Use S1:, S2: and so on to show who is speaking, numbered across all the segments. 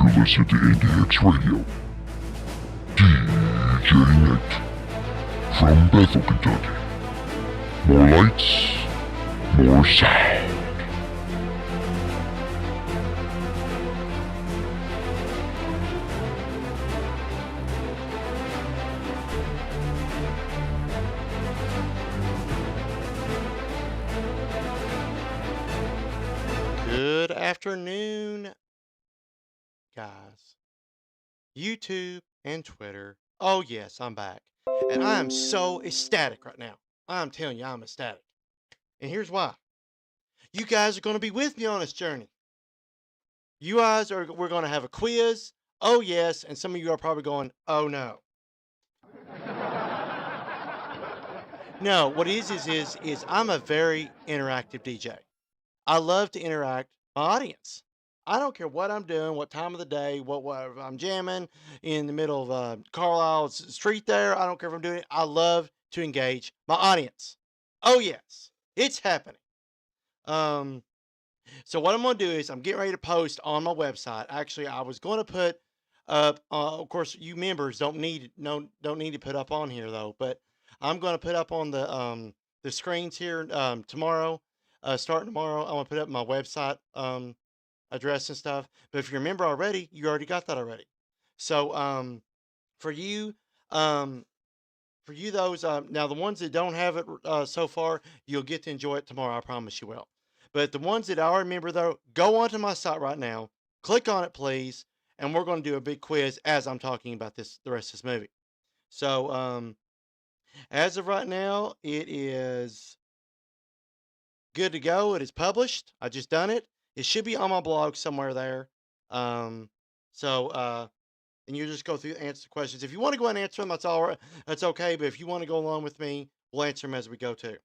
S1: You listen to NDX Radio. DJ Night from Bethel, Kentucky. More lights, more sound.
S2: Good afternoon, guys. YouTube and Twitter. Oh, yes, I'm back. And I am so ecstatic right now. I'm telling you, I'm ecstatic. And here's why. You guys are going to be with me on this journey. You guys are, we're going to have a quiz. Oh, yes. And some of you are probably going, oh, no. No, what it is I'm a very interactive DJ. I love to interact with my audience. I don't care what I'm doing, what time of the day, what if I'm jamming in the middle of Carlisle's street there. I don't care if I'm doing it. I love to engage my audience. Oh yes, it's happening. So what I'm gonna do is I'm getting ready to post on my website. Actually, I was going to put up. Of course, you members don't need to put up on here though. But I'm going to put up on the screens here tomorrow. Starting tomorrow, I'm gonna put up my website address and stuff. But if you remember already, you already got that already. So for you um, those now the ones that don't have it so far, you'll get to enjoy it tomorrow. I promise you will. But the ones that I remember though, go onto my site right now, click on it, please, and we're going to do a big quiz as I'm talking about the rest of this movie. So as of right now, it is good to go. It is published. I just done it. It should be on my blog somewhere there. Um, and you just go through answer the questions. If you want to go and answer them, that's all right. That's okay. But if you want to go along with me, we'll answer them as we go too.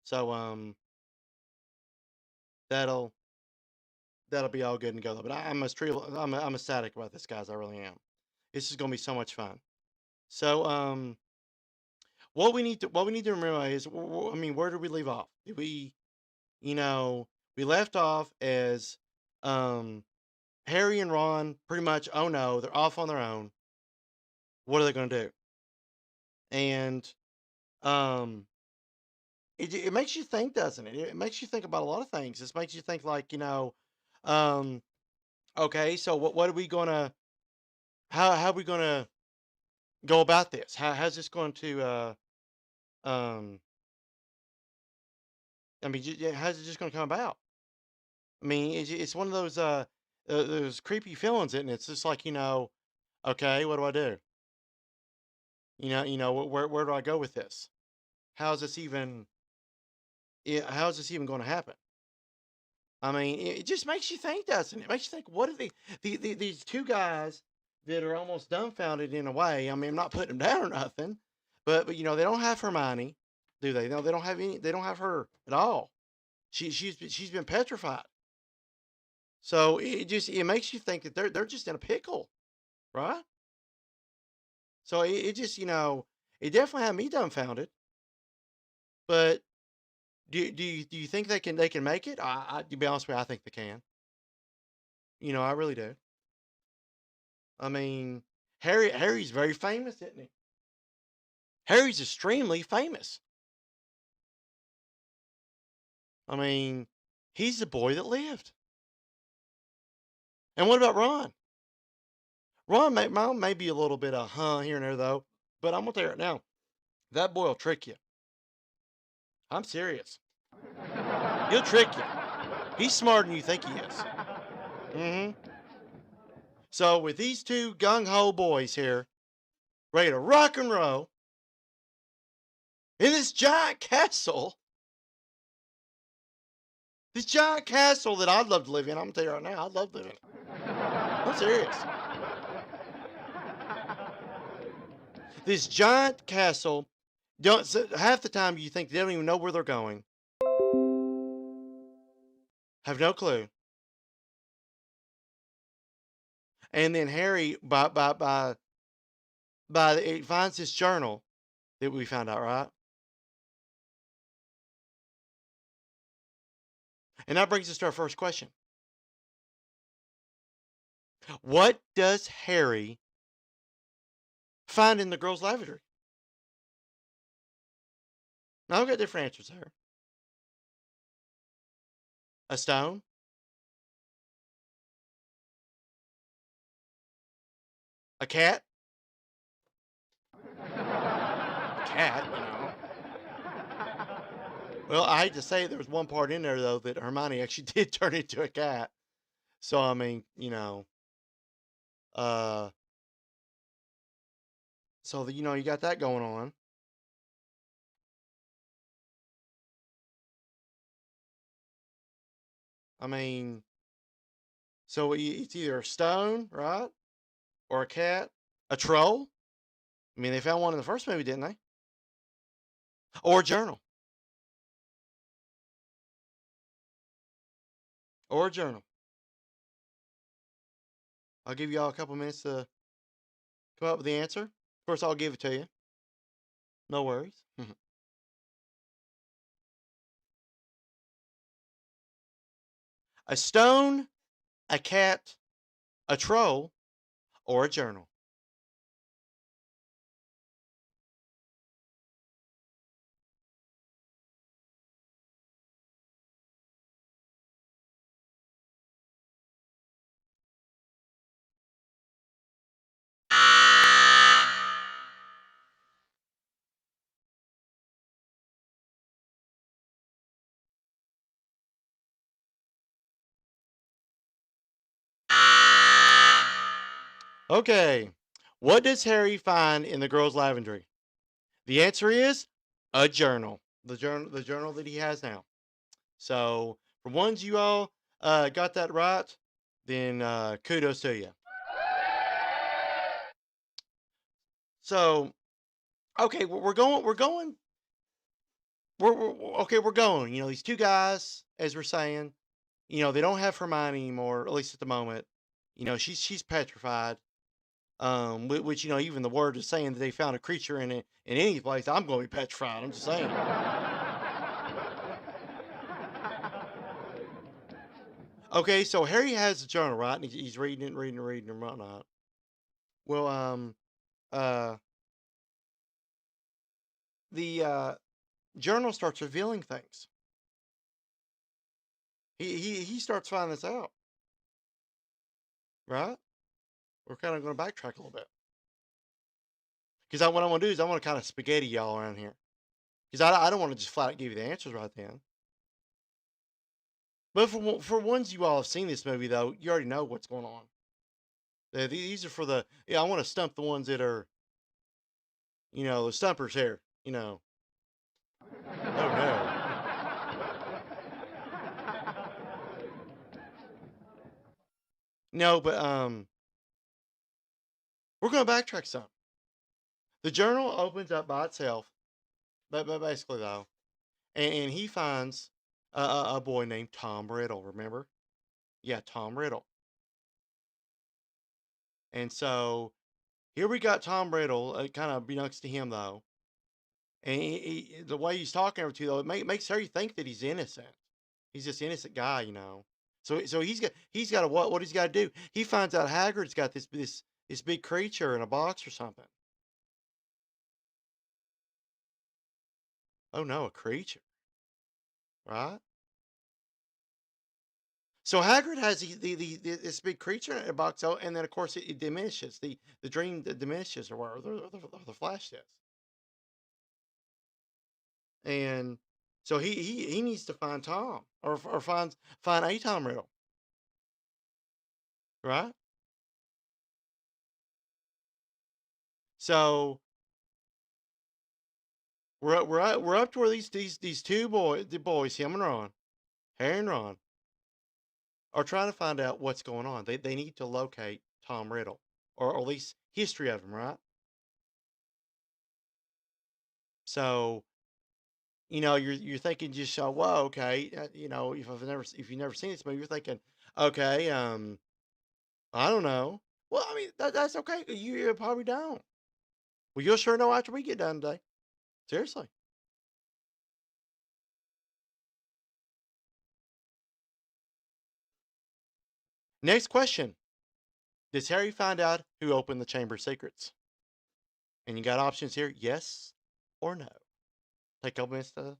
S2: So that'll be all good and go. But I'm ecstatic about this, guys. I really am. This is gonna be so much fun. So what we need to remember is, I mean, where did we leave off? Did we, you know, we left off as um Harry and Ron pretty much, oh no, they're off on their own. What are they going to do? And um, it makes you think, doesn't it? It makes you think about a lot of things. This makes you think like, um, okay, so what are we going to, how are we going to go about this? How's this going to, um, I mean, how's it just going to come about? I mean, it's one of those creepy feelings, isn't it? It's just like, okay, what do I do? Where do I go with this? How's this even? How's this even going to happen? I mean, it just makes you think, doesn't it? It makes you think, what are these two guys that are almost dumbfounded in a way? I mean, I'm not putting them down or nothing, but they don't have Hermione, do they? No, they don't have any. They don't have her at all. She's been petrified. So it makes you think that they're just in a pickle, right? So it just it definitely had me dumbfounded. But do you think they can make it? To be honest with you, I think they can. I really do. I mean, Harry's very famous, isn't he? Harry's extremely famous. I mean, he's the boy that lived. And what about Ron? Ron may be a little bit of here and there though, but I'm gonna tell you right now, that boy will trick you. I'm serious. He'll trick you. He's smarter than you think he is. hmm So with these two gung ho boys here, ready to rock and roll in this giant castle. This giant castle that I'd love to live in. I'm gonna tell you right now, I'd love living in it. I'm serious. This giant castle. Half the time you think they don't even know where they're going. Have no clue. And then Harry, he finds this journal that we found out, right? And that brings us to our first question. What does Harry find in the girl's lavatory? Now, I've got different answers here. A stone? A cat? A cat. Well, I hate to say it, there was one part in there, though, that Hermione actually did turn into a cat. So, I mean, uh, so, you got that going on. I mean, so it's either a stone, right? Or a cat? A troll? I mean, they found one in the first movie, didn't they? Or a journal. Or a journal. I'll give y'all a couple minutes to come up with the answer. Of course, I'll give it to you. No worries. A stone, a cat, a troll, or a journal. Okay. What does Harry find in the girl's lavatory? The answer is a journal. The journal that he has now. So, for ones you all got that right, then kudos to you. So, okay, okay, we're going. These two guys, as we're saying, they don't have Hermione anymore, at least at the moment. She's petrified. Which even the word is saying that they found a creature in it in any place. I'm going to be petrified. I'm just saying. Okay, so Harry has a journal, right? And he's reading it, reading and whatnot. Well, uh, the journal starts revealing things. He starts finding this out, right? We're kind of going to backtrack a little bit because what I want to do is I want to kind of spaghetti y'all around here because I don't want to just flat out give you the answers right then. But for ones you all have seen this movie though, you already know what's going on. These are for the I want to stump the ones that are the stumpers here. Oh no. No, but we're gonna backtrack some. The journal opens up by itself, but basically though, and he finds a boy named Tom Riddle. Remember? Yeah, Tom Riddle. And so here we got Tom Riddle, kind of next to him though, and the way he's talking to though, it makes Harry think that he's innocent. He's this innocent guy. So he's got to what he's got to do. He finds out Hagrid's got this big creature in a box or something. Oh no, a creature, right? So Hagrid has this big creature in a box, and then of course it diminishes. The dream diminishes, or whatever the flash does. And so he needs to find Tom or find a Tom Riddle, right? So we're up to where these two boys, him and Ron, Harry and Ron, are trying to find out what's going on. They need to locate Tom Riddle, or at least history of him, right? So you're thinking just whoa, okay, if you've never seen this movie, you're thinking, okay, I don't know. Well, I mean that's okay. You probably don't. Well, you'll sure know after we get done today. Seriously. Next question. Does Harry find out who opened the chamber secrets? And you got options here: yes or no. Take a couple minutes to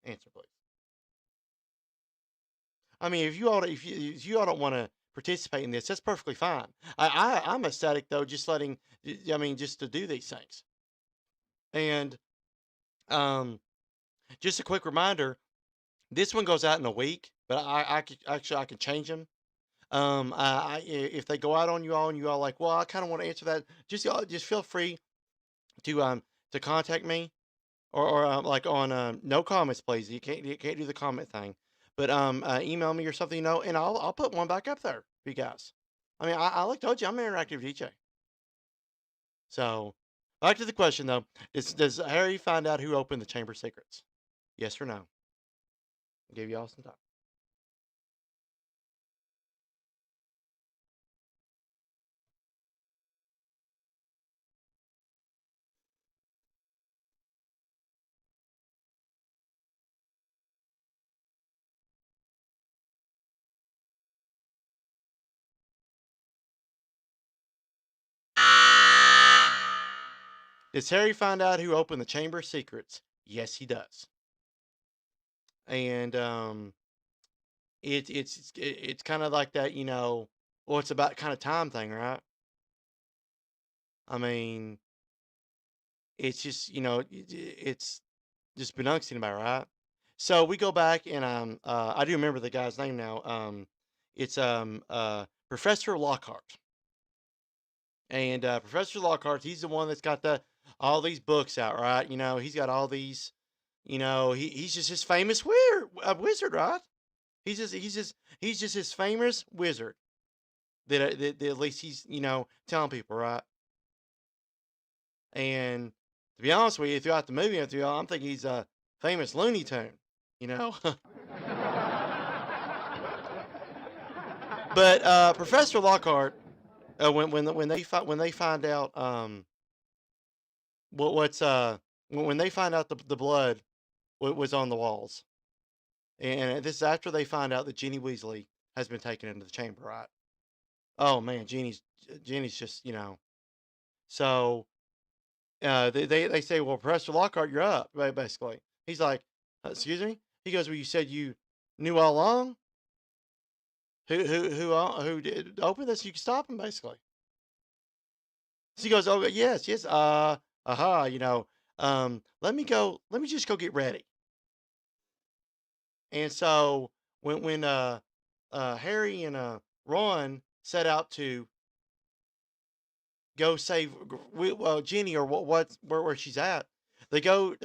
S2: answer, please. I mean, if you all don't want to participate in this, that's perfectly fine. I'm ecstatic though, just letting. I mean, just to do these things. And um, just a quick reminder: this one goes out in a week, but I could actually I can change them. If they go out on you all and you all like, well, I kind of want to answer that. Just feel free to contact me or like on no comments, please. You can't do the comment thing, but email me or something, and I'll put one back up there for you guys. I mean, I like told you I'm an interactive DJ. So back to the question though: does Harry find out who opened the chamber secrets? Yes or no? I'll give you all some time. Does Harry find out who opened the chamber secrets? Yes, he does. And it's kind of like that, well, it's about kind of time thing, right? I mean, it's just, it's just been unseen about, right? So we go back and I do remember the guy's name now. It's Professor Lockhart. And Professor Lockhart, he's the one that's got all these books out, right? He's got all these, he's just his famous wizard, right? He's just his famous wizard that at least he's telling people, right? And to be honest with you, throughout the movie, I'm thinking he's a famous Looney Tune, you know. But Professor Lockhart, when they find out what's when they find out the blood was on the walls, and this is after they find out that Ginny Weasley has been taken into the chamber, right? Oh man, Ginny's just so they say, well, Professor Lockhart, you're up, basically. He's like, excuse me. He goes, well, you said you knew all along. Who did open this? You can stop him, basically. So he goes, oh yes, yes. Aha. Let me go. Let me just go get ready. And so when Harry and Ron set out to go save Ginny or where she's at, they go.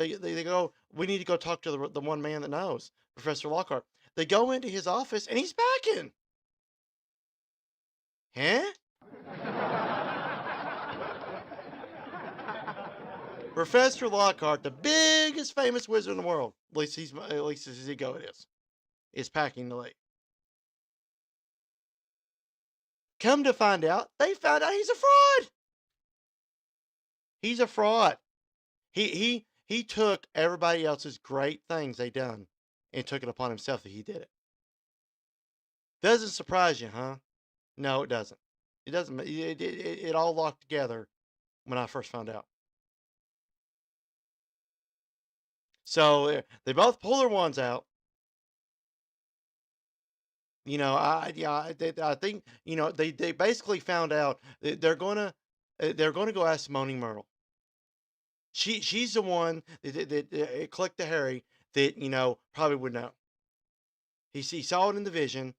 S2: We need to go talk to the one man that knows, Professor Lockhart. They go into his office and he's packing. Huh? Professor Lockhart, the biggest famous wizard in the world, at least as he go, is packing to leave. Come to find out, they found out he's a fraud. He's a fraud. He took everybody else's great things they done and took it upon himself that he did it. Doesn't surprise you, huh? No, it doesn't. It doesn't. It all locked together when I first found out. So they both pull their wands out. I think they basically found out that they're gonna go ask Moaning Myrtle. She's the one that clicked to Harry that probably would know. He saw it in the vision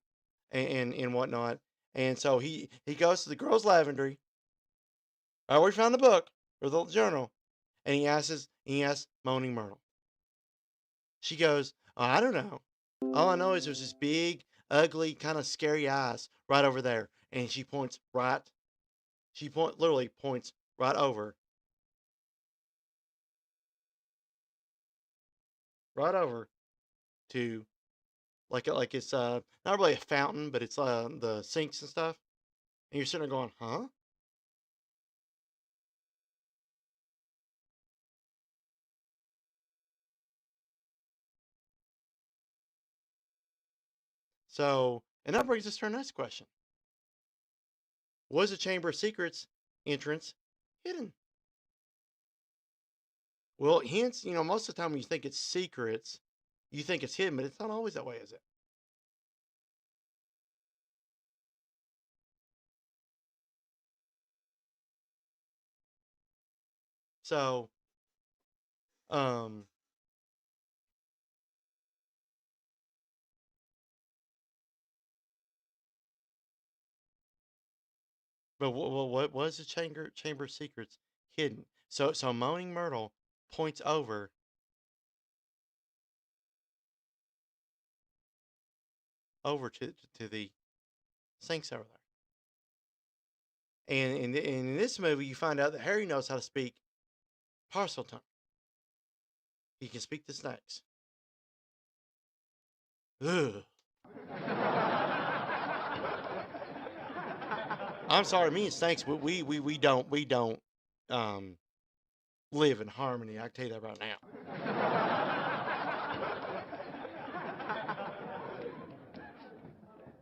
S2: and whatnot, and so he goes to the girl's lavatory. I already found the book or the journal, and he asks Moaning Myrtle. She goes, oh, I don't know. All I know is there's this big, ugly, kind of scary eyes right over there, and she points right. Literally points right over to like it's not really a fountain, but it's the sinks and stuff. And you're sitting there going, huh? So, and that brings us to our next question. Was the Chamber of Secrets entrance hidden? Well, hence, most of the time when you think it's secrets, you think it's hidden, but it's not always that way, is it? So, um, but what was the Chamber of Secrets hidden? So Moaning Myrtle points over to the sinks over there. And in this movie, you find out that Harry knows how to speak parcel tongue. He can speak to snakes. Ugh. I'm sorry, me and snakes, we don't um live in harmony. I can tell you that right now.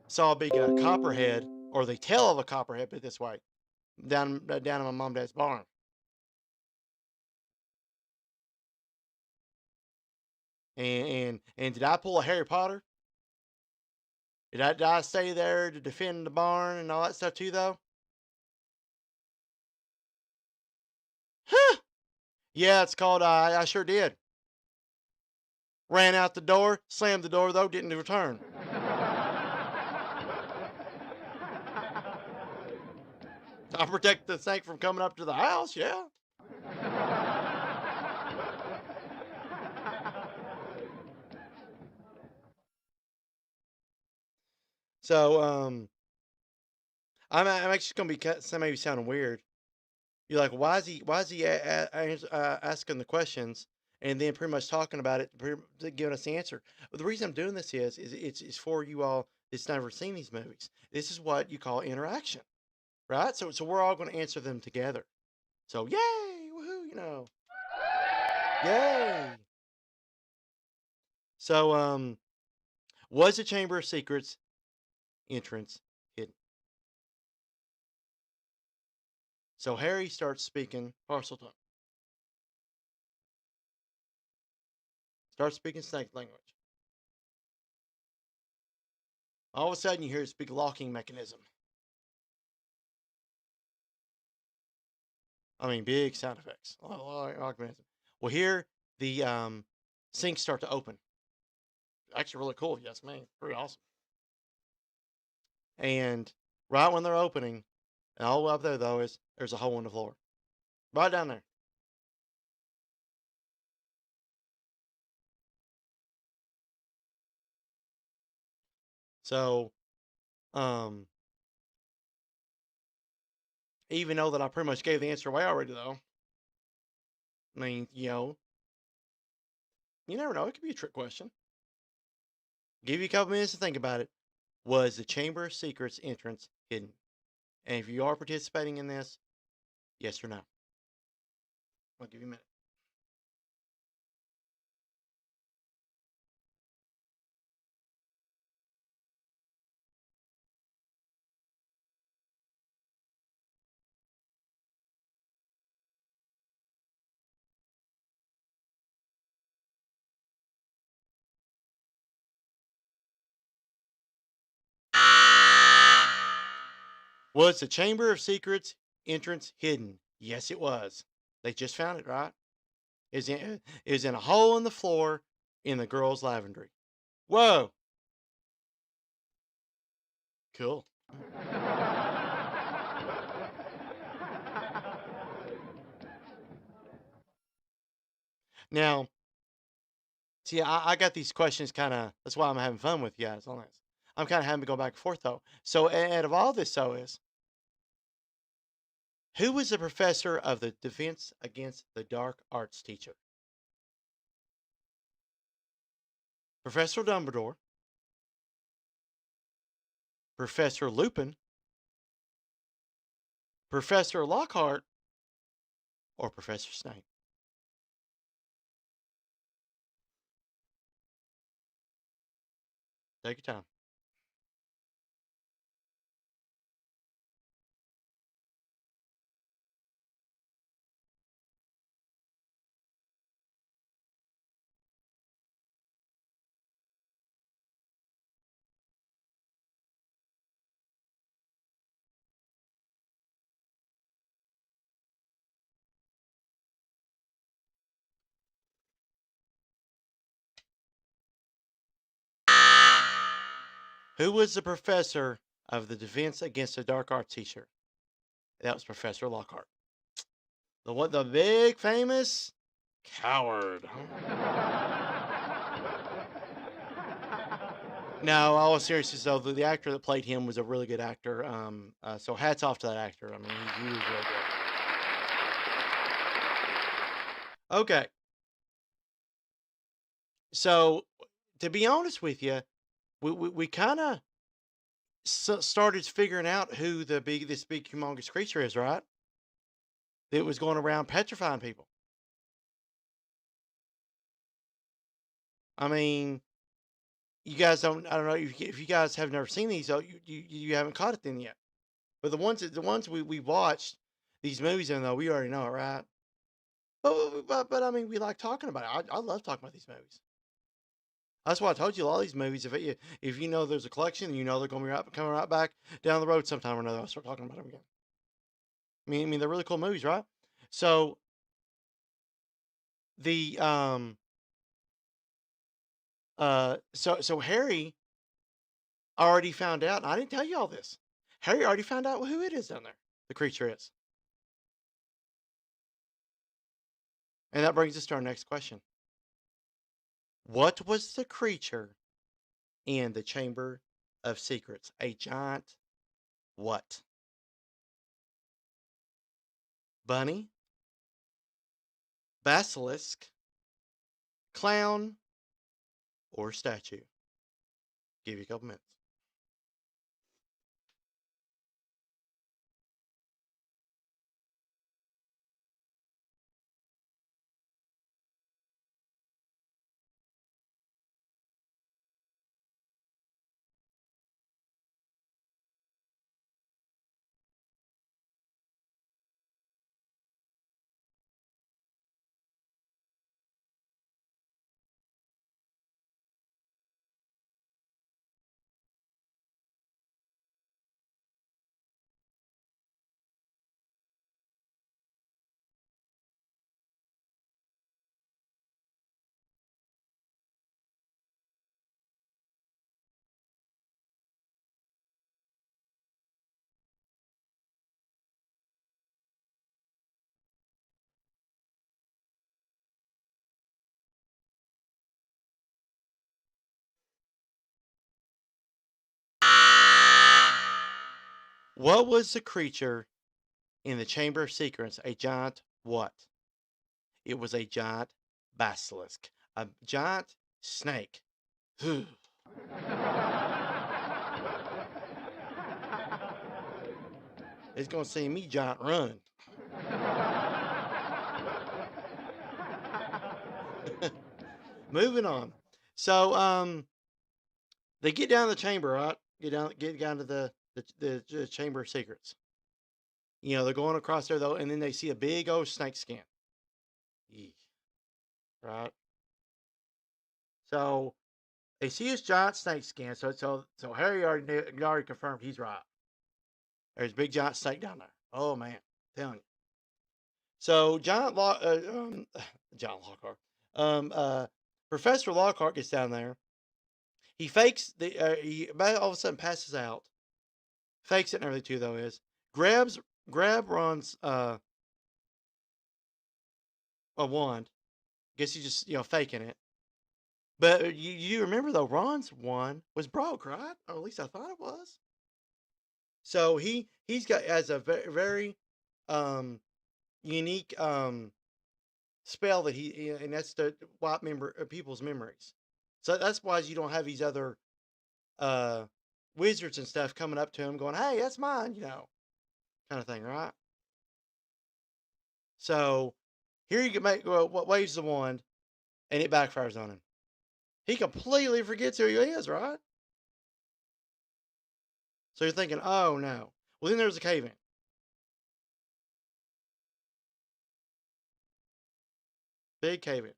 S2: Saw a big copperhead, or the tail of a copperhead, put it this way, down in my mom and dad's barn. And did I pull a Harry Potter? Did I stay there to defend the barn and all that stuff too, though? Huh? Yeah, it's called I sure did. Ran out the door, slammed the door though, didn't return. I protect the snake from coming up to the house, yeah. So I'm actually gonna be maybe sounding weird. You're like, why is he asking the questions and then pretty much talking about it, giving us the answer? Well, the reason I'm doing this is it's for you all that's never seen these movies. This is what you call interaction, right? So we're all going to answer them together. So yay, woohoo, yay. So was the Chamber of Secrets entrance hidden? So Harry starts speaking Parseltongue. Starts speaking snake language. All of a sudden, you hear it speak locking mechanism. I mean, big sound effects. Lock mechanism. Well, here the sinks start to open. Actually, really cool. Yes, man, pretty awesome. And right when they're opening, and all the way up there though is there's a hole in the floor, right down there. So, um, even though that I pretty much gave the answer away already, though, I mean, you never know. It could be a trick question. Give you a couple minutes to think about it. Was the Chamber of Secrets entrance hidden? And if you are participating in this, yes or no? I'll give you a minute. Was the Chamber of Secrets entrance hidden? Yes, it was. They just found it, right? Is in a hole in the floor in the girls' lavatory. Whoa. Cool. Now, see, I got these questions kind of, that's why I'm having fun with you guys on this. I'm kind of having to go back and forth though. So, out of all this, though, is who was the professor of the Defense Against the Dark Arts teacher? Professor Dumbledore, Professor Lupin, Professor Lockhart, or Professor Snape? Take your time. Who was the professor of the Defense Against the Dark Arts t-shirt? That was Professor Lockhart. The big famous coward. No, all seriousness though, the actor that played him was a really good actor. So hats off to that actor. I mean, he was really good. Okay. So, to be honest with you, we kind of started figuring out who this big humongous creature is, right? That was going around petrifying people. I mean, you guys don't. I don't know if you guys have never seen these. You haven't caught it then yet. But the ones we watched these movies in though, we already know it, right? But I mean, we like talking about it. I love talking about these movies. That's why I told you a lot of these movies. If you know there's a collection, you know they're going to be coming right back down the road sometime or another. I'll start talking about them again. I mean they're really cool movies, right? So the so Harry already found out. And I didn't tell you all this. Harry already found out who it is down there. The creature is, and that brings us to our next question. What was the creature in the Chamber of Secrets? A giant what? Bunny? Basilisk? Clown? Or statue? Give you a couple minutes. What was the creature in the Chamber of Secrets? A giant what? It was a giant basilisk. A giant snake. It's gonna see me giant run. Moving on. So they get down to the chamber, right? Get down to the Chamber of Secrets. You know, they're going across there though, and then they see a big old snake skin. Eek. Right? So they see his giant snake skin. So Harry already confirmed he's right. There's a big giant snake down there. Oh man, telling you. So John Lockhart, Professor Lockhart gets down there. He fakes he all of a sudden passes out. Fakes it and everything too though is grab Ron's a wand. Guess he's just faking it. But you remember though, Ron's wand was broke, right? Or at least I thought it was. So he's got as a very unique spell that and that's to wipe people's memories. So that's why you don't have these other wizards and stuff coming up to him going, "Hey, that's mine," kind of thing, right? So here you can what waves the wand, and it backfires on him. He completely forgets who he is, right? So you're thinking, "Oh no." Well, then there's a cave in. Big cave in.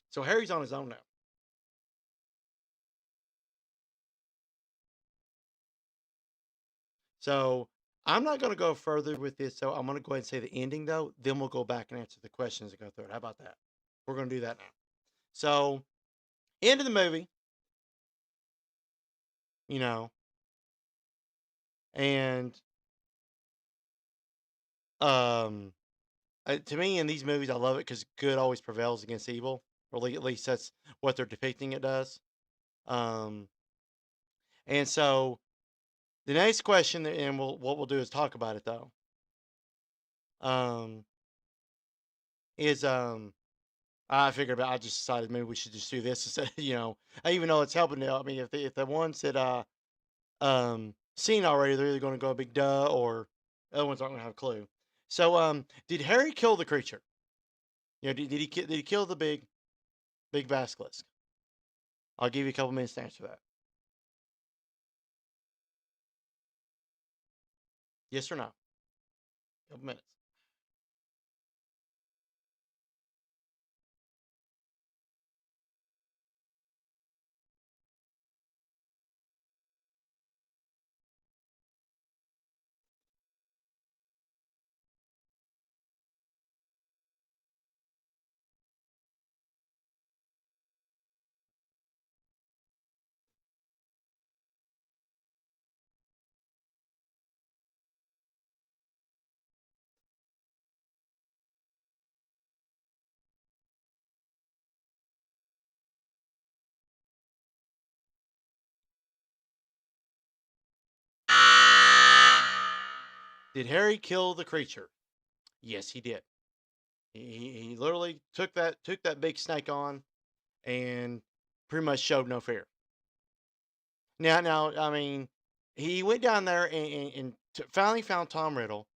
S2: So Harry's on his own now. So I'm not going to go further with this. So I'm going to go ahead and say the ending though. Then we'll go back and answer the questions and go through it. How about that? We're going to do that now. So end of the movie. you know, and um, to me in these movies, I love it because good always prevails against evil, or at least that's what they're depicting it does. Um, and so the next question, and what we'll do is talk about it though. Um, is I figured I just decided maybe we should just do this instead. I even though it's helping. I mean, if the ones that seen already, they're either going to go a big duh or the other ones aren't going to have a clue. So, did Harry kill the creature? Did he kill the big basilisk? I'll give you a couple minutes to answer that. Yes or no? Couple minutes. Did Harry kill the creature? Yes, he did. He literally took that big snake on and pretty much showed no fear. Now, I mean, he went down there and finally found Tom Riddle,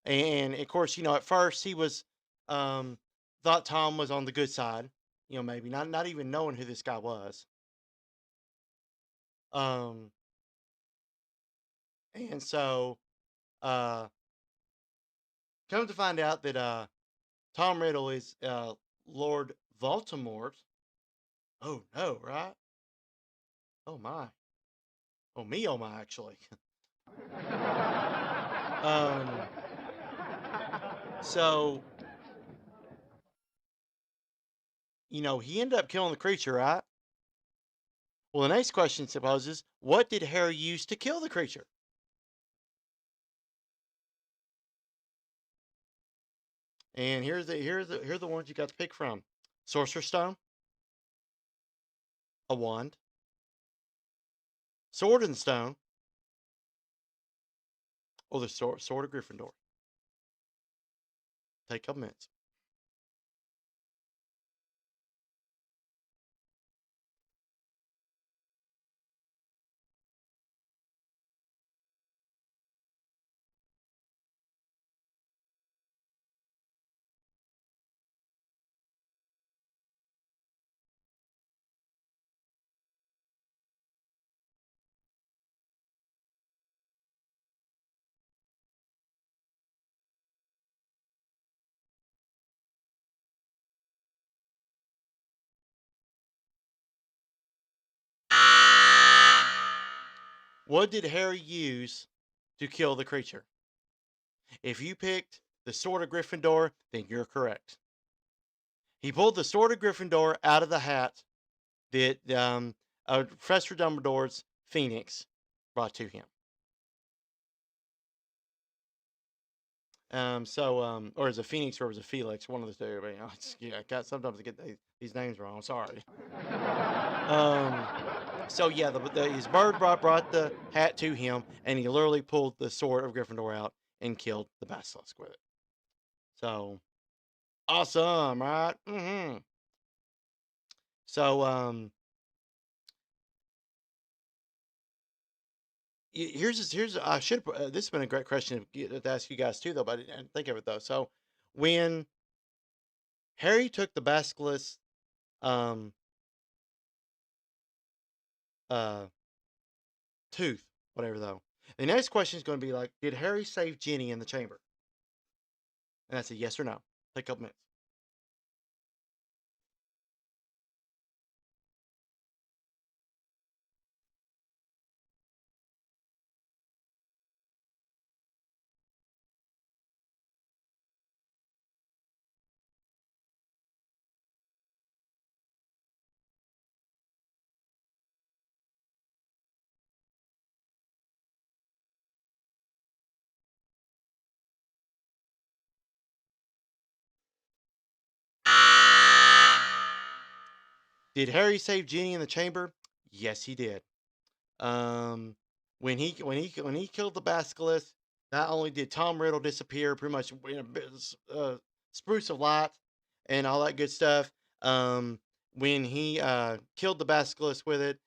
S2: and of course, at first he was um, thought Tom was on the good side, maybe not even knowing who this guy was. Um, and so uh, come to find out that Tom Riddle is Lord Voldemort. Oh no, right? Oh my. Oh my, actually. um, so he ended up killing the creature, right? Well, the next question supposes, what did Harry use to kill the creature? And here are the ones you got to pick from: Sorcerer's Stone, a wand, Sword and Stone, or the sword of Gryffindor. Take a couple minutes. What did Harry use to kill the creature? If you picked the sword of Gryffindor, then you're correct. He pulled the sword of Gryffindor out of the hat that Professor Dumbledore's Phoenix brought to him. Or is it Phoenix or was it Felix? One of the two. But, sometimes I get these names wrong. Sorry. um, so yeah, his bird brought the hat to him, and he literally pulled the sword of Gryffindor out and killed the basilisk with it. So awesome, right? So here's I should this has been a great question to ask you guys too though, but I didn't think of it though. So when Harry took the basilisk um uh tooth, whatever though, the next question is going to be like, did Harry save Ginny in the chamber? And that's a yes or no. Take a couple minutes. Did Harry save Genie in the chamber? Yes, he did. When he killed the Basilisk, not only did Tom Riddle disappear, pretty much spruce of light and all that good stuff. When he killed the Basilisk with it,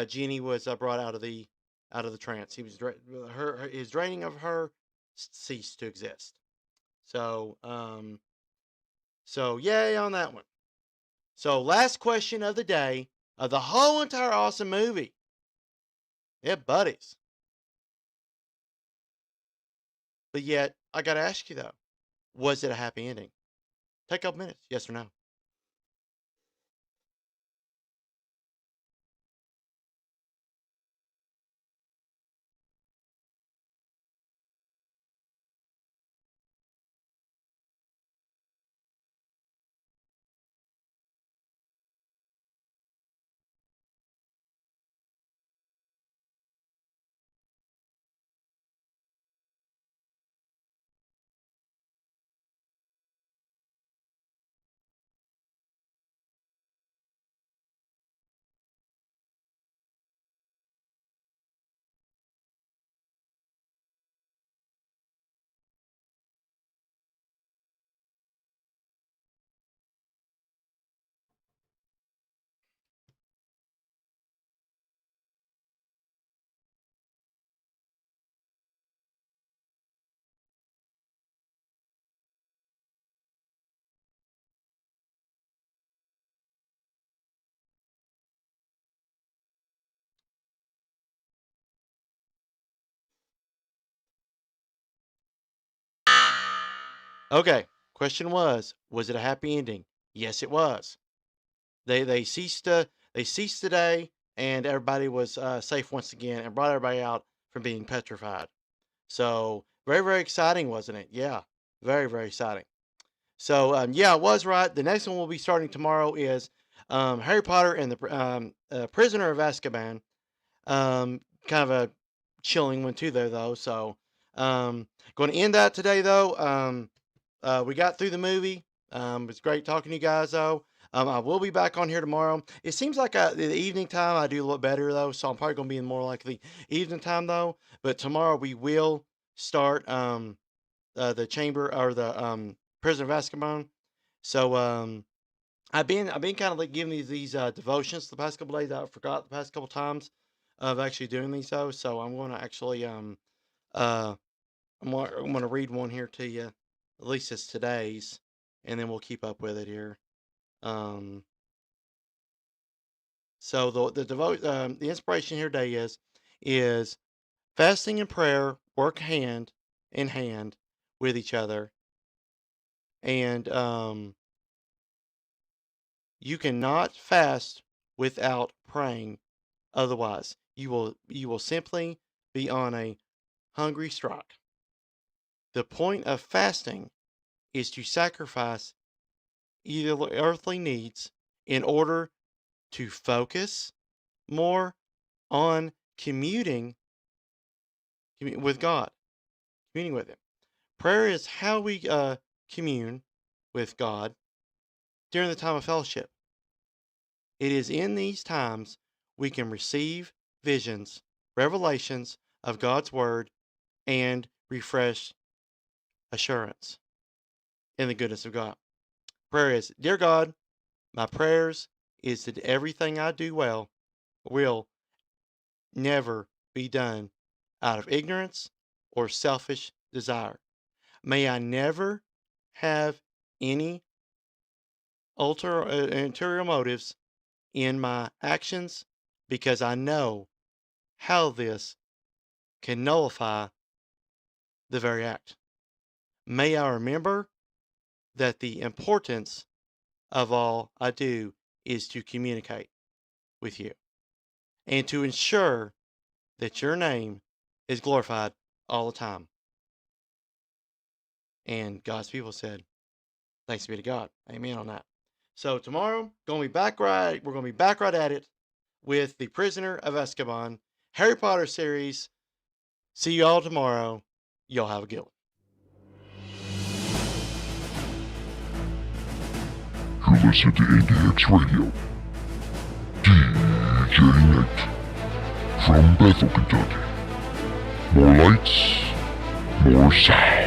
S2: Genie was brought out of the trance. He was his draining of her ceased to exist. So so yay on that one. So last question of the day of the whole entire awesome movie. Yeah, buddies. But yet, I gotta ask you though, was it a happy ending? Take a couple minutes, yes or no? Okay. Question was it a happy ending? Yes, it was. They ceased today, and everybody was safe once again, and brought everybody out from being petrified. So very very exciting, wasn't it? Yeah, very very exciting. So yeah, I was right. The next one we'll be starting tomorrow is Harry Potter and the Prisoner of Azkaban. Kind of a chilling one too, though. So going to end that today, though. We got through the movie. It's great talking to you guys, though. I will be back on here tomorrow. It seems like the evening time I do a little better, though, so I'm probably going to be in more like the evening time, though. But tomorrow we will start the chamber or the Prisoner of Azkaban. So I've been kind of like giving these devotions the past couple days. I forgot the past couple times of actually doing these though. So I'm going to actually uh I'm going to read one here to you. At least it's today's, and then we'll keep up with it here. Um, so the inspiration here today is fasting and prayer work hand in hand with each other, and you cannot fast without praying. Otherwise, you will simply be on a hungry strike. The point of fasting is to sacrifice either earthly needs in order to focus more on communing with God, communing with Him. Prayer is how we commune with God during the time of fellowship. It is in these times we can receive visions, revelations of God's Word, and refresh assurance in the goodness of God. Prayer is, Dear God, my prayers is that everything I do well will never be done out of ignorance or selfish desire. May I never have any ulterior motives in my actions, because I know how this can nullify the very act. May I remember that the importance of all I do is to communicate with you and to ensure that your name is glorified all the time. And God's people said, thanks be to God. Amen on that. So tomorrow, we're gonna be back right at it with The Prisoner of Azkaban, Harry Potter series. See you all tomorrow. Y'all have a good one.
S1: You listen to ADX Radio. DJ Nick from Bethel, Kentucky. More lights, more sound.